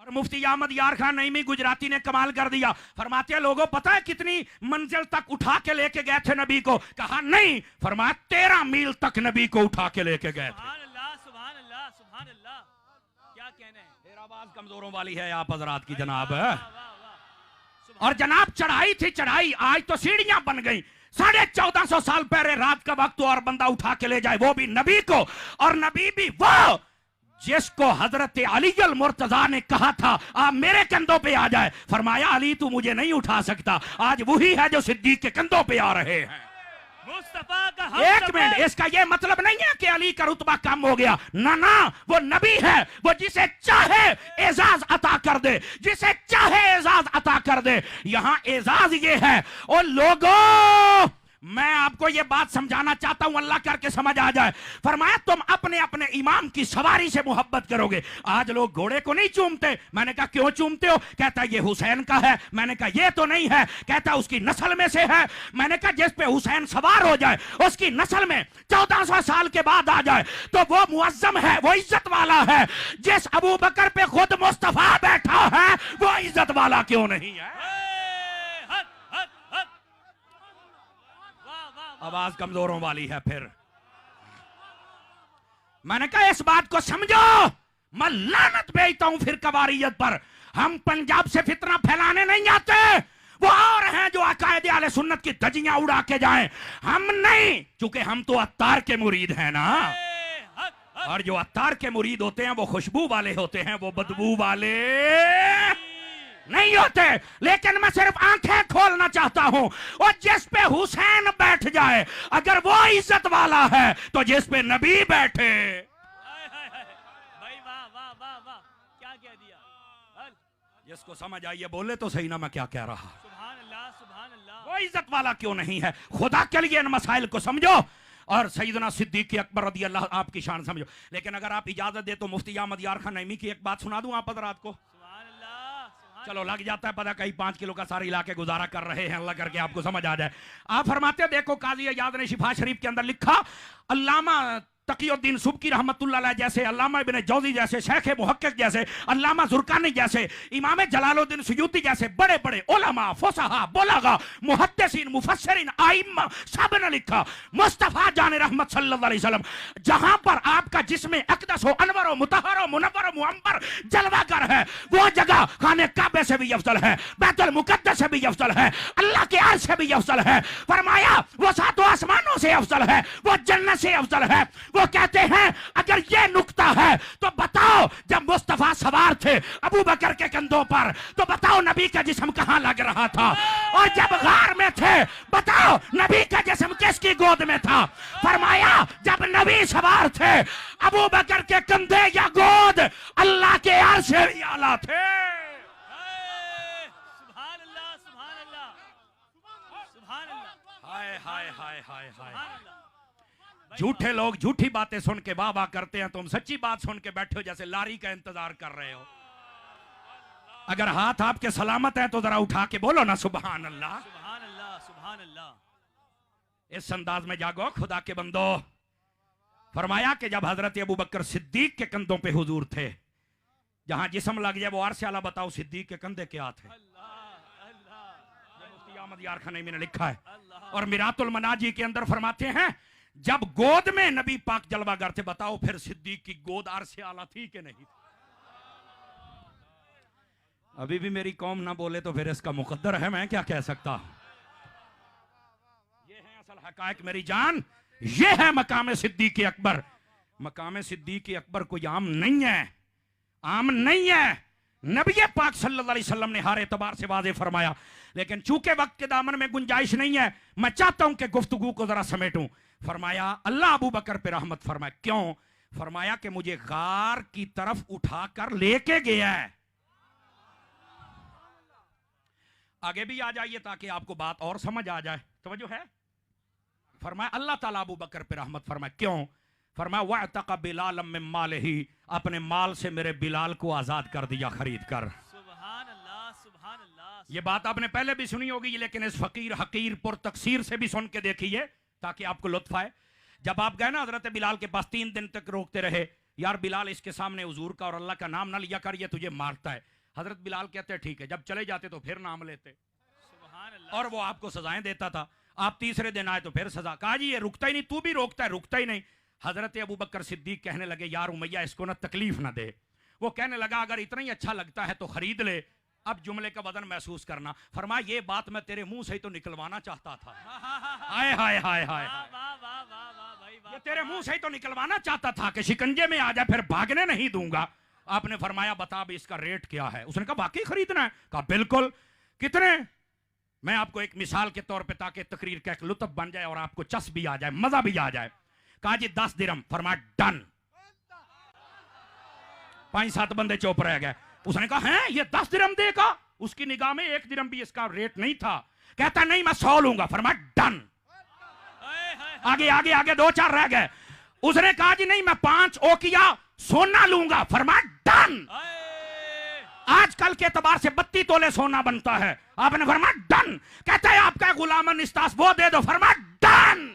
और मुफ्ती अहमद यार खान नईमी गुजराती ने कमाल कर दिया। फरमाते हैं लोगों पता है कितनी मंजिल तक उठा के लेके गए थे नबी को? कहा नहीं, फरमाया 13 मील तक नबी को उठा के लेके गए थे। सुभान अल्लाह, सुभान अल्लाह, सुभान अल्लाह। क्या कहने हैं, फिर आवाज कमजोरों वाली है आप हजरात की जनाब। वाह, वाह, वाह। और जनाब चढ़ाई थी चढ़ाई, आज तो सीढ़ियां बन गई। 1450 साल पहले रात का वक्त और बंदा उठा के ले जाए, वो भी नबी को, और नबी भी वो जिसको हजरत अली अल मुर्तजा ने कहा था आप मेरे कंधों पे आ जाए। फरमाया अली तू मुझे नहीं उठा सकता, आज वही है जो सिद्दीक के कंधों पे आ रहे हैं। मुस्तफा का एक मिनट, इसका ये मतलब नहीं है कि अली का रुतबा कम हो गया, ना ना, वो नबी है, वो जिसे चाहे एजाज अता कर दे, जिसे चाहे एजाज अता कर दे। यहां एजाज ये है, और लोगों मैं आपको ये बात समझाना चाहता हूं, अल्लाह करके समझ आ जाए। फरमाया तुम अपने अपने इमाम की सवारी से मोहब्बत करोगे। आज लोग घोड़े को नहीं चूमते। मैंने कहा क्यों चूमते हो? कहता ये हुसैन का है। मैंने कहा ये तो नहीं है। कहता उसकी नस्ल में से है। मैंने कहा जिस पे हुसैन सवार हो जाए, उसकी नस्ल में 1400 साल के बाद आ जाए तो वो मुअज्जम है, वो इज्जत वाला है। जिस अबू बकर पे खुद मुस्तफा बैठा है वो इज्जत वाला क्यों नहीं है? आवाज कमजोरों वाली है। फिर मैंने कहा इस बात को समझो, मैं लानत भेजता हूं फिर कवारियत पर। हम पंजाब से फितना फैलाने नहीं आते, वो और हैं जो अकायदे आले सुन्नत की धज्जियां उड़ा के जाएं, हम नहीं। क्योंकि हम तो अत्तार के मुरीद हैं ना, और जो अत्तार के मुरीद होते हैं वो खुशबू वाले होते हैं, वो बदबू वाले नहीं होते। लेकिन मैं सिर्फ आंखें खोलना चाहता हूं, और जिस पे हुसैन बैठ जाए अगर वो इज्जत वाला है तो जिस पे नबी बैठे। भाई वाह वाह वाह वाह, क्या कह दिया। जिसको समझ आइए बोले तो सही ना मैं क्या कह रहा। सुभान अल्लाह, सुभान अल्लाह। वो इज्जत वाला क्यों नहीं है? खुदा के लिए इन मसाइल को समझो, और सैयदना सिद्दीक अकबर रज़ी अल्लाह आपकी शान समझो। लेकिन अगर आप इजाजत दे तो मुफ्ती अहमद यार खान नईमी की एक बात सुना दूं आप हज़रात को। चलो लग जाता है पता, कहीं 5 किलो का सारे इलाके गुजारा कर रहे हैं, अल्लाह करके आपको समझ आ जाए। आप फरमाते देखो काजी इयाद ने शिफा शरीफ के अंदर लिखा, अल्लामा तकीउद्दीन सुबकी रहमतुल्लाह अलैह जैसे, अल्लामा इब्न जौज़ी जैसे, शेख मुहक्किक जैसे, अल्लामा ज़ुरकानी जैसे, इमाम जलालुद्दीन सुयूती जैसे बड़े बड़े उलमा, फुसहा, बुलगा, मुहद्दिसीन, मुफस्सिरीन, आइम्मा सब ने लिखा मुस्तफ़ा जान रहमत सल्लल्लाहु अलैहि वसल्लम जहां पर आपका जिस्म अक़दस हो, अनवर हो, मुतहहर हो, मुनव्वर हो, मुअम्बर जलवागर है, वो जगह खाने काबे से भी अफजल है, बैतुल मुक़द्दस से भी अफजल है, अल्लाह के अर्श से भी अफजल है। फरमाया वो सातों आसमानों से अफजल है, वो जन्नत से अफजल है। वो कहते हैं अगर ये नुक्ता है तो बताओ जब मुस्तफा सवार थे अबू बकर के कंधों पर तो बताओ नबी का जिस्म कहां लग रहा था? और जब गार में थे बताओ नबी का जिस्म किसकी गोद में था? फरमाया जब नबी सवार थे अबू बकर के कंधे या गोद अल्लाह के अर्श से भी आला थे। सुभान अल्लाह, सुभान अल्लाह, सुभान अल्लाह। हाय हाय हाय हाय हाय। झूठे लोग झूठी बातें सुन के वाह वाह करते हैं, तुम सच्ची बात सुन के बैठे हो जैसे लारी का इंतजार कर रहे हो। अगर हाथ आपके सलामत है तो जरा उठा के बोलो ना सुभान अल्लाह, सुभान अल्लाह, सुभान अल्लाह। इस अंदाज में जागो खुदा के बंदो। फरमाया कि जब हजरत अबू बकर सिद्दीक के कंधों पे हुजूर थे, जहां जिस्म लग जाए वो अर्श आला, बताओ सिद्दीक के कंधे क्या थे? मुफ्ती अहमद यार खान ने लिखा है। और मिरातुल मनाजी के अंदर फरमाते हैं जब गोद में नबी पाक जलवागर थे, बताओ फिर सिद्दीक की गोद अर्श आला थी कि नहीं? अभी भी मेरी कौम ना बोले तो फिर इसका मुकद्दर है, मैं क्या कह सकता। ये है असल हकायक मेरी जान, ये है मकाम सिद्दीक अकबर। मकाम सिद्दीक अकबर कोई आम नहीं है, आम नहीं है। नबी पाक सल्लल्लाहु अलैहि वसल्लम ने हर एतबार से वाज़ेह फरमाया। लेकिन चूंकि वक्त के दामन में गुंजाइश नहीं है, मैं चाहता हूं कि गुफ्तगू को जरा समेटूं। फरमाया अल्लाह अबू बकर पे रहमत फरमाए। क्यों? फरमाया कि मुझे गार की तरफ उठाकर लेके गया है। आगे भी आ जाइए ताकि आपको बात और समझ आ जाए, तवज्जो है। फरमाया अल्लाह ताला अबू बकर पे रहमत फरमाए। क्यों? फरमाया वअतक़ बिलाल मिन मालिही, अपने माल से मेरे बिलाल को आजाद कर दिया खरीद कर। सुभान अल्लाह, सुभान अल्लाह। ये बात आपने पहले भी सुनी होगी, लेकिन इस फकीर हकीर पुर तकसीर से भी सुन के देखिए ताकि आपको लुत्फ आए। जब आप गए ना हजरत बिलाल के पास, 3 दिन तक रोकते रहे, यार बिलाल इसके सामने हुजूर का और अल्लाह का नाम ना लिया कर, ये तुझे मारता है। हजरत बिलाल कहते ठीक है। जब चले जाते तो फिर नाम लेते सुभान अल्लाह। और वो आपको सजाएं देता था। आप तीसरे दिन आए तो फिर सजा। कहा जी ये रुकता ही नहीं, तू भी रोकता है, रुकता ही नहीं। हजरत अबू बकर सिद्दीक कहने लगे यार उमैया इसको ना तकलीफ ना दे। वो कहने लगा अगर इतना ही अच्छा लगता है तो खरीद ले, अब जुमले का वजन महसूस करना। फरमाया ये बात मैं तेरे मुंह से ही तो निकलवाना चाहता था। हाय हाय हाय हाय, ये तेरे मुंह से ही तो निकलवाना चाहता था कि शिकंजे में आ जाए, फिर भागने नहीं दूंगा। आपने फरमाया बता अब इसका रेट क्या है। उसने कहा वाकई खरीदना है। कहा बिल्कुल। कितने? मैं आपको एक मिसाल के तौर पे ताकि तकरीर का एक लुत्फ बन जाए और आपको चस भी आ जाए, मजा भी आ जाए। कहा जी 10 दिरहम। फरमाया डन। 5-7 बंदे चुप रह गए। उसने कहा हैं ये 10 दिरहम देगा? उसकी निगाह में 1 दिरहम भी इसका रेट नहीं था। कहता नहीं मैं 100 लूंगा। फरमाया डन। आगे आगे आगे 2-4 रह गए। उसने कहा जी नहीं मैं 5 ओकिया सोना लूंगा। फरमाया डन। आजकल के एतबार से 32 तोले सोना बनता है। आपने फरमाया डन। कहता है आपका गुलामन इस्तास वो दे दो। फरमाया डन।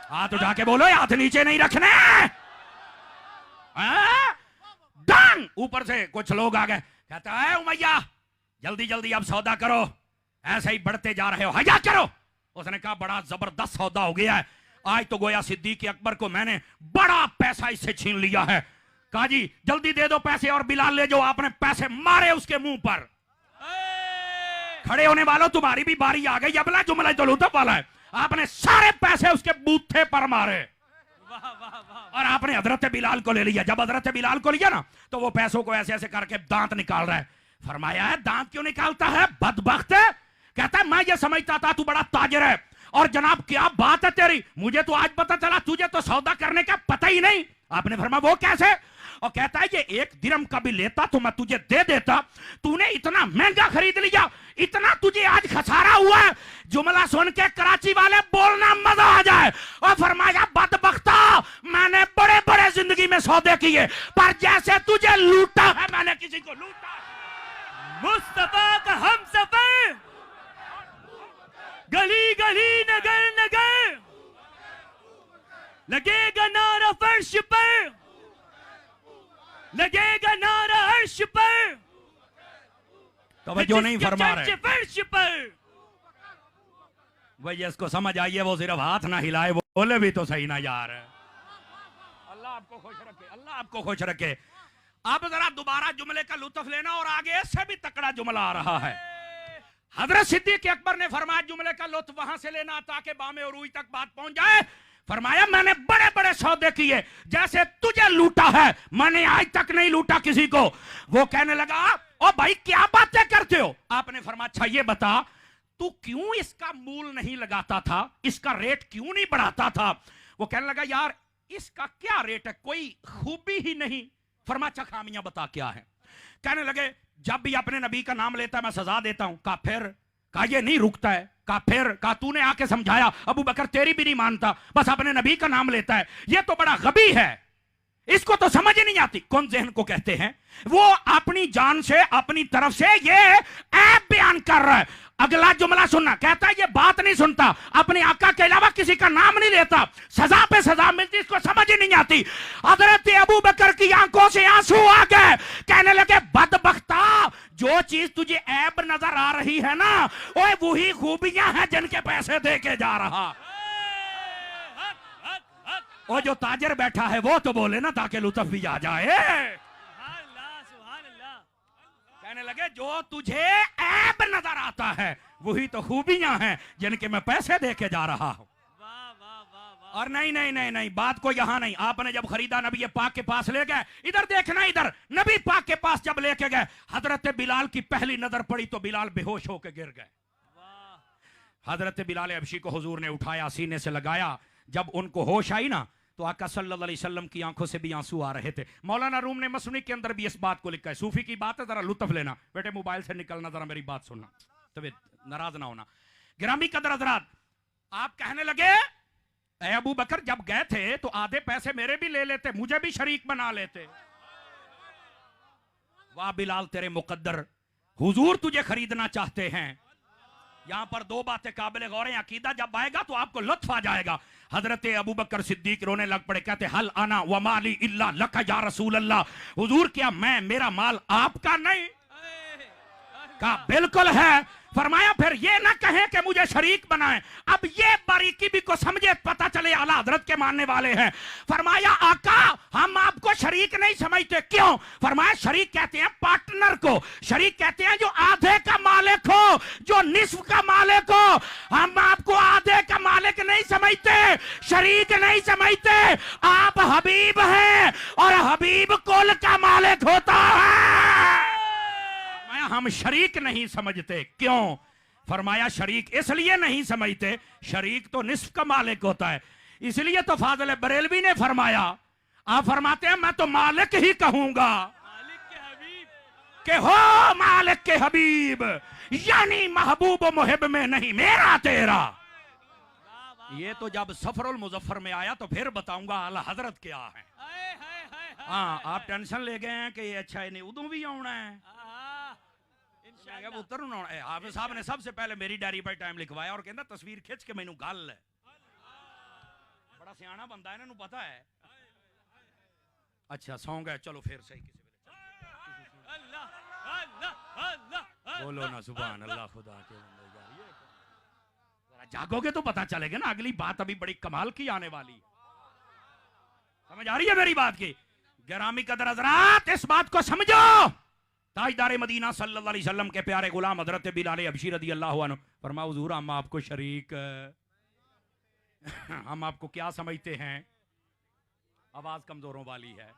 हाथ उठा के बोलो हाथ नीचे नहीं रखने। डन। ऊपर से कुछ लोग आ गए। कहता है उमैया जल्दी जल्दी अब सौदा करो, ऐसे ही बढ़ते जा रहे हो, हया करो। उसने कहा बड़ा जबरदस्त सौदा हो गया है, आज तो गोया सिद्दीक अकबर को मैंने बड़ा पैसा इससे छीन लिया है। कहा जी जल्दी दे दो पैसे और बिलाल ले जाओ। आपने पैसे मारे उसके मुंह पर। खड़े होने वालों तुम्हारी भी बारी आ गई, अबला जुमला तो लुत्फ वाला है। आपने सारे पैसे उसके बूथे पर मारे और आपने हजरत बिलाल को ले लिया। जब हजरत बिलाल को लिया ना तो वो पैसों को ऐसे ऐसे करके दांत निकाल रहा है। फरमाया है दांत क्यों निकालता है बदबख्त? कहता है मैं ये समझता था तू बड़ा ताजिर है और जनाब क्या बात है तेरी, मुझे तो आज पता चला तुझे तो सौदा करने का पता ही नहीं। आपने फरमाया वो कैसे? और कहता है ये 1 दिरहम का भी लेता तो मैं तुझे दे देता, तूने इतना महंगा खरीद लिया, इतना तुझे आज खसारा हुआ है। जुमला सुन के कराची वाले बोलना मजा आ जाए। और फरमाया बदबख्ता मैंने बड़े बड़े जिंदगी में सौदे किए पर जैसे तुझे लूटा है मैंने किसी को लूटा। मुस्तफा का हम सफर गली गली नगर नगर लगेगा नारा फर्श पर, लगेगा नारा अर्श पर। तवज्जो नहीं फरमा रहे। फर्श पर वही इसको समझ आइए वो सिर्फ हाथ ना हिलाए, वो बोले भी तो सही ना यार। अल्लाह आपको खुश रखे, अल्लाह आपको खुश रखे। अब जरा दोबारा जुमले का लुत्फ लेना और आगे इससे भी तकड़ा जुमला आ रहा है। हजरत सिद्दीक अकबर ने फरमाया जुमले का लुत्फ वहां से लेना ताकि बामे और रूई तक बात पहुंच जाए। फरमाया मैंने बड़े बड़े सौदे किए, जैसे तुझे लूटा है मैंने आज तक नहीं लूटा किसी को। वो कहने लगा ओ भाई क्या बातें करते हो? आपने फरमाया अच्छा ये बता तू क्यों इसका मूल नहीं लगाता था, इसका रेट क्यों नहीं बढ़ाता था? वो कहने लगा यार इसका क्या रेट है, कोई खूबी ही नहीं। फरमाया अच्छा खामियां बता क्या है? कहने लगे जब भी अपने नबी का नाम लेता है मैं सजा देता हूं। कहा फिर? कहा ये नहीं रुकता है। कहा फिर? कहा तूने आके समझाया, अबू बकर तेरी भी नहीं मानता, बस अपने नबी का नाम लेता है, ये तो बड़ा गबी है, इसको तो समझ ही नहीं आती। कौन जहन को कहते हैं? वो अपनी जान से अपनी तरफ से ये ऐब बयान कर रहा है। अगला जुमला सुनना, कहता है ये बात नहीं सुनता, अपने आका के अलावा किसी का नाम नहीं लेता, सजा पे सजा मिलती, इसको समझ ही नहीं आती। हजरत अबू बकर की आंखों से आंसू आ गए। कहने लगे बदबख्ता जो चीज तुझे ऐब नजर आ रही है ना ओए वही खूबियां हैं जिनके पैसे दे के जा रहा। और जो ताजर बैठा है वो तो बोले ना ताकि लुत्फ भी आ जाए। कहने लगे जो तुझे ऐब नजर आता है वही तो खूबियां हैं जिनके मैं पैसे दे के जा रहा हूं। और नहीं नहीं नहीं नहीं बात को यहां नहीं। आपने जब खरीदा नबी पाक के पास ले गए, इधर देखना, इधर नबी पाक के पास जब लेके गए हजरत बिलाल की पहली नजर पड़ी तो बिलाल बेहोश होकर गिर गए। हजरत बिलाल हबशी को हुजूर ने उठाया, सीने से लगाया। जब उनको होश आई ना तो आका सल्लल्लाहु अलैहि वसल्लम की आंखों से भी आंसू आ रहे थे। मौलाना रूम ने मसनी के अंदर भी इस बात को लिखा है। सूफी की बात है, जरा लुत्फ लेना। बेटे मोबाइल से निकलना, जरा मेरी बात सुनना, तबीयत नाराज ना होना। गिरामी कदर हजरात, आप कहने लगे अबू बकर जब गए थे तो आधे पैसे मेरे भी ले लेते, मुझे भी शरीक बना लेते। वाह बिलाल तेरे मुकद्दर, हुजूर तुझे खरीदना चाहते हैं। यहां पर दो बातें काबिल गौर हैं। अकीदा जब आएगा तो आपको लुत्फ आ जाएगा। हजरत अबू बकर सिद्दीक रोने लग पड़े, कहते हल आना व माली इल्ला लका या रसूल अल्लाह, हुजूर क्या मैं, मेरा माल आपका नहीं? कहा बिल्कुल है। फरमाया फिर ये ना कहें कि मुझे शरीक बनाएं। अब ये बारीकी भी को समझे, पता चले आला हजरत के मानने वाले हैं। फरमाया आका हम आपको शरीक नहीं समझते। क्यों? फरमाया शरीक कहते हैं पार्टनर को, शरीक कहते हैं जो आधे का मालिक हो, जो निस्फ का मालिक हो। हम आपको आधे का मालिक नहीं समझते, शरीक नहीं समझते। आप हबीब हैं और हबीब कुल का मालिक होता है। हम शरीक नहीं समझते। क्यों? फरमाया शरीक इसलिए नहीं समझते, शरीक तो निस्फ का मालिक होता है। इसलिए तो फाजिल बरेलवी ने फरमाया, आप फरमाते हैं मैं तो मालिक ही कहूंगा, मालिक के हबीब के हो मालिक के हबीब, यानी महबूब मुहिब में नहीं मेरा तेरा। ये तो जब सफरुल मुजफ्फर में आया तो फिर बताऊंगा आला हजरत क्या है। हाँ आप टेंशन ले गए हैं कि ये अच्छा नहीं उदू भी आना है। पुत्र हाफिज साहब ने सबसे पहले मेरी डायरी पर टाइम लिखवाया और कहता तस्वीर खिंच के मैनू गल है। बड़ा सियाना बंदा है, इन्होंने पता है। अच्छा सॉन्ग है, चलो फिर सही किसी बोलो ना सुभान अल्लाह। खुदा के बंदे जागोगे तो पता चलेगा ना। अगली बात अभी बड़ी कमाल की आने वाली है, समझ आ रही है मेरी बात की? गिरामी कदर हज़रात इस बात को समझो। ताजदार मदीना सल्लल्लाहु अलैहि वसल्लम के प्यारे गुलाम हजरत बिलाल हबशी रदी अल्लाह अन्हु फरमाया हुजूर हम आपको शरीक हम आपको क्या समझते हैं? आवाज कमजोरों वाली है।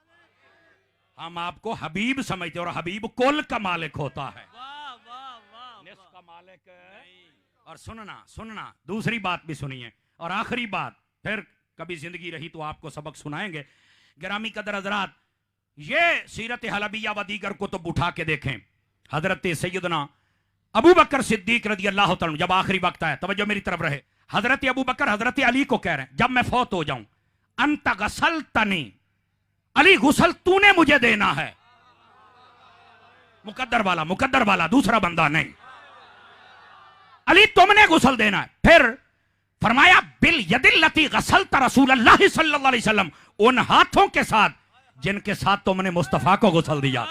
हम आपको हबीब समझते और हबीब कुल का मालिक होता है, निस्फ का मालिक। और सुनना सुनना दूसरी बात भी सुनिए और आखिरी बात, फिर कभी जिंदगी रही तो आपको सबक सुनाएंगे। गिरामी कदर हजरात ये सीरत हलबिया व दीगर को तो उठा के देखें। हजरत सैयदना अबू बकर सिद्दीक रदी अल्लाह तआला जब आखिरी वक्त आया, तवज्जो मेरी तरफ रहे, हजरत अबू बकर हजरत अली को कह रहे हैं जब मैं फौत हो जाऊं अंत गसल तनी, अली गुसल तूने मुझे देना है। मुकद्दर वाला दूसरा बंदा नहीं, अली तुमने गुसल देना है। फिर फरमाया बिल यदिल्लती गसलत रसूलुल्लाह सल्लल्लाहु अलैहि वसल्लम, उन हाथों के साथ जिनके साथ तुमने मुस्तफा को गुसल दिया।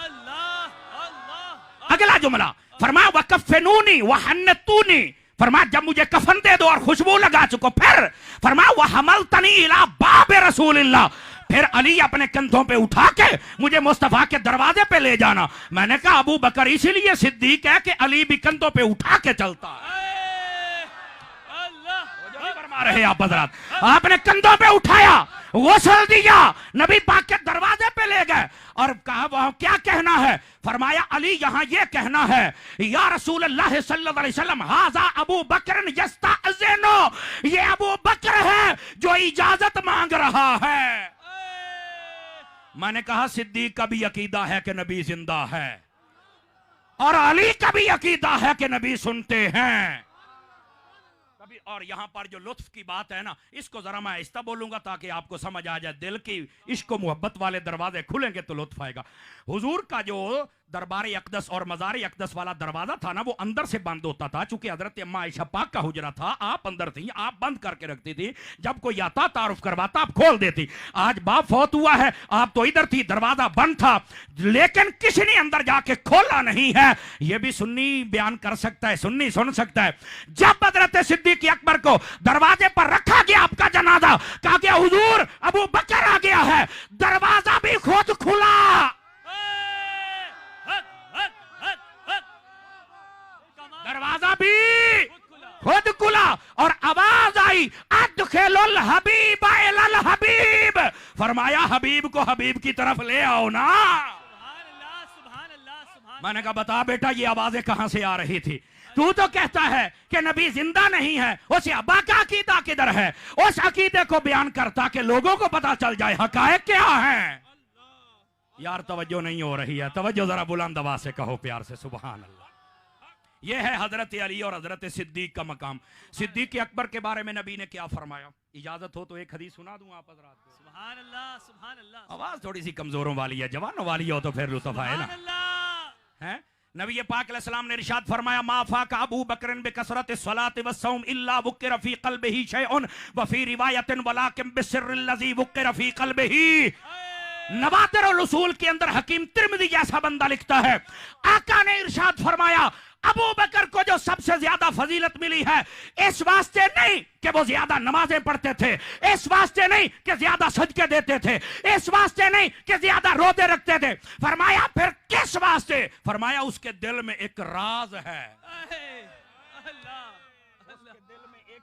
अगला जुमला फरमाया वकफनूनी वहन्नतूनी, फरमाया जब मुझे कफन दे दो और खुशबू लगा चुको। फिर फरमाया वहमलतनी इला बाब रसूलिल्लाह, फिर अली अपने कंधों पे उठा के मुझे मुस्तफा के दरवाजे पे ले जाना। मैंने कहा अबू बकर इसीलिए सिद्दीक है कि अली भी कंधों पे उठा के चलता है। रहे आप हजरात, आपने कंधों पे उठाया, गुस्ल दिया, नबी पाक के दरवाजे पे ले गए और कहा वह क्या कहना है? फरमाया अली यहां ये कहना है या रसूल अल्लाह सल्लल्लाहु अलैहि वसल्लम हाजा अबू बकर यस्ताज़िनु, ये अबू बकर है जो इजाजत मांग रहा है। मैंने कहा सिद्दीक का भी अकीदा है कि नबी जिंदा है और अली का भी अकीदा है कि नबी सुनते हैं। और यहां पर जो लुत्फ की बात है ना, इसको जरा मैं आहिस्ता बोलूंगा ताकि आपको समझ आ जाए। दिल की इश्क मोहब्बत वाले दरवाजे खुलेंगे तो लुत्फ आएगा। हुजूर का जो दरबार अक़दस और मज़ार अक़दस वाला दरवाजा था ना, वो अंदर से बंद होता था। चूंकि हजरत अम्मा आयशा पाक का हुजरा था, आप अंदर थी, आप बंद करके रखती थी। जब कोई आता तारुफ करवाता आप खोल देती। आज बाप फौत हुआ है, आप तो इधर थी, दरवाजा बंद था, लेकिन किसी ने अंदर जाके खोला नहीं है। यह भी सुन्नी बयान कर सकता है, सुन्नी सुन सकता है। जब हजरत सिद्दीक अकबर को दरवाजे पर रखा गया आपका जनाजा, कहा गया हुजूर अबू बकर आ गया है, दरवाजा भी खुद खुला, दरवाजा भी खुद खुला और आवाज आई अदखिलुल हबीब इलल हबीब, फरमाया हबीब को हबीब की तरफ ले आओ ना। मैंने कहा बता बेटा ये आवाजें कहां से आ रही थी? तू तो कहता है कि नबी जिंदा नहीं है, उस अब्बा का अकीदा किधर है? उस अकीदे को बयान करता कि लोगों को पता चल जाए हकायक क्या है। यार तवज्जो नहीं हो रही है, तवज्जो जरा बुलंद आवाज से कहो प्यार से सुभान अल्लाह। यह है हजरत अली और हजरत सिद्दीक का मकाम। सिद्दीक अकबर के बारे में नबी ने क्या फरमाया? इजाजत हो तो एक हदीस सुना दूं आप हजरात को। सुभान अल्लाह, सुभान अल्लाह। आवाज थोड़ी सी कमजोरों वाली है, जवानों वाली हो तो फिर लुत्फ आए ना। है नबी पाक अलैहिस्सलाम ने इरशाद फरमाया माफा का अबू बकर बिकसरत सलात व सौम इल्ला वुकिर फी क़ल्बिही शैउन व फी रिवायतिन वलाकिन बिसिर्रिल लज़ी वुकिर फी क़ल्बिही। नवातिर और उसूल के अंदर हकीम तिर्मिज़ी जैसा बंदा लिखता है, आका ने इरशाद फरमाया अबू बकर को जो सबसे ज्यादा फजीलत मिली है इस वास्ते नहीं कि वो ज्यादा नमाजें पढ़ते थे, इस वास्ते नहीं कि ज्यादा सदके देते थे, इस वास्ते नहीं कि ज्यादा रोजे रखते थे। फरमाया फिर किस वास्ते? फरमाया उसके दिल में एक राज है, उसके दिल में एक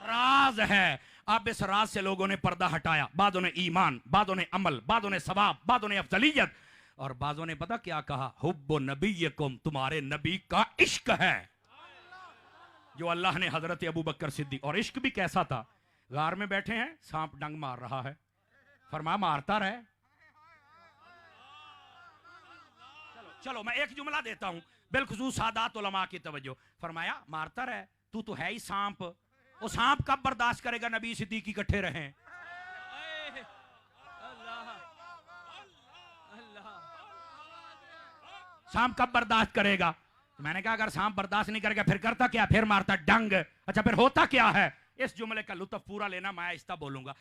राज है। अब इस राज से लोगों ने पर्दा हटाया, बादों ने ईमान, बादों ने अमल, बादों ने सवाब, बादों ने अफजलियत, और बाजों ने पता क्या कहा? हुब्बु नबीयकुम, तुम्हारे नबी का इश्क है जो अल्लाह ने हजरत अबू बकर सिद्दीक। और इश्क भी कैसा था? गार में बैठे हैं, सांप डंग मार रहा है, फरमाया मारता रहे। चलो मैं एक जुमला देता हूं बिलखुसूस सादात उलमा की तवज्जो। फरमाया मारता रहे, तू तो है ही सांप, वो सांप कब बर्दाश्त करेगा नबी सिद्दीक इकट्ठे रहे? सांप कब बर्दाश्त करेगा? तो मैंने कहा अगर सांप बर्दाश्त नहीं करेगा फिर करता क्या? फिर मारता डंग। अच्छा फिर होता क्या है? इस जुमले का लुत्फ पूरा लेना, मैं आहिस्ता बोलूंगा।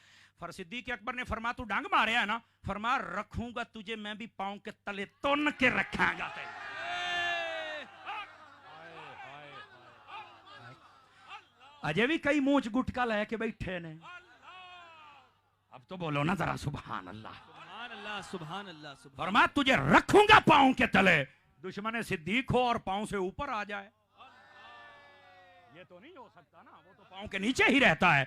सिद्दीक अकबर ने फरमाया तू डंग मारे है ना? फरमाया रखूंगा तुझे मैं भी पांव के तले तुन के रखांगा। अजय भी कई मूंछ गुटका ले के बैठे ने। अब तो बोलो ना जरा सुभान अल्लाह। सुभान अल्लाह। फरमाया तुझे रखूंगा पांव के तले, दुश्मन सिद्दीक हो और पांव से ऊपर आ जाए, ये तो नहीं हो सकता ना, वो तो पांव के नीचे ही रहता है।